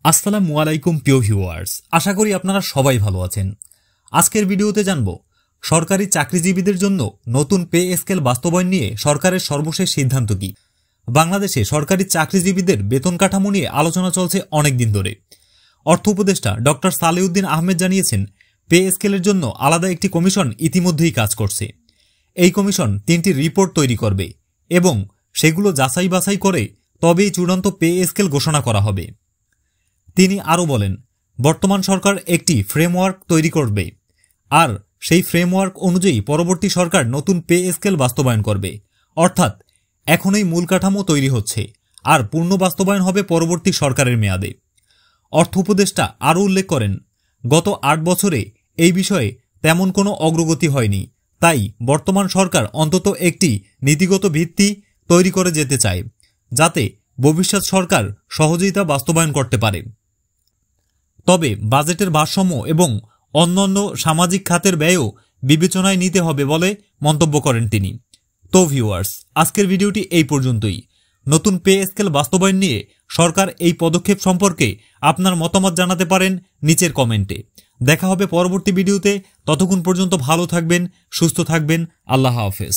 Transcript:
আসসালামু আলাইকুম প্রিয় ভিউয়ার্স, আশা করি আপনারা সবাই ভালো আছেন। আজকের ভিডিওতে জানব সরকারি চাকরিজীবীদের জন্য নতুন পে স্কেল বাস্তবায়ন নিয়ে সরকারের সর্বশেষ সিদ্ধান্ত কি। বাংলাদেশে সরকারি চাকরিজীবীদের বেতন কাঠামো নিয়ে আলোচনা চলছে অনেক দিন ধরে। অর্থ উপদেষ্টা ডক্টর সালেউদ্দিন আহমেদ জানিয়েছেন, পে স্কেলের জন্য আলাদা একটি কমিশন ইতিমধ্যেই কাজ করছে। এই কমিশন 3টি রিপোর্ট তৈরি করবে এবং সেগুলো যাচাই বাছাই করে তবেই চূড়ান্ত পে স্কেল ঘোষণা করা হবে। তিনি আরও বলেন, বর্তমান সরকার একটি ফ্রেমওয়ার্ক তৈরি করবে আর সেই ফ্রেমওয়ার্ক অনুযায়ী পরবর্তী সরকার নতুন পে স্কেল বাস্তবায়ন করবে। অর্থাৎ এখনই মূল কাঠামো তৈরি হচ্ছে আর পূর্ণ বাস্তবায়ন হবে পরবর্তী সরকারের মেয়াদে। অর্থ উপদেষ্টা আরও উল্লেখ করেন, গত 8 বছরে এই বিষয়ে তেমন কোনো অগ্রগতি হয়নি, তাই বর্তমান সরকার অন্তত একটি নীতিগত ভিত্তি তৈরি করে যেতে চায়, যাতে ভবিষ্যৎ সরকার সহজেই তা বাস্তবায়ন করতে পারে। তবে বাজেটের ভারসাম্য এবং অন্যান্য সামাজিক খাতের ব্যয়ও বিবেচনায় নিতে হবে বলে মন্তব্য করেন তিনি। তো ভিউয়ার্স, আজকের ভিডিওটি এই পর্যন্তই। নতুন পে স্কেল বাস্তবায়ন নিয়ে সরকার এই পদক্ষেপ সম্পর্কে আপনার মতামত জানাতে পারেন নিচের কমেন্টে। দেখা হবে পরবর্তী ভিডিওতে। ততক্ষণ পর্যন্ত ভালো থাকবেন, সুস্থ থাকবেন। আল্লাহ হাফেজ।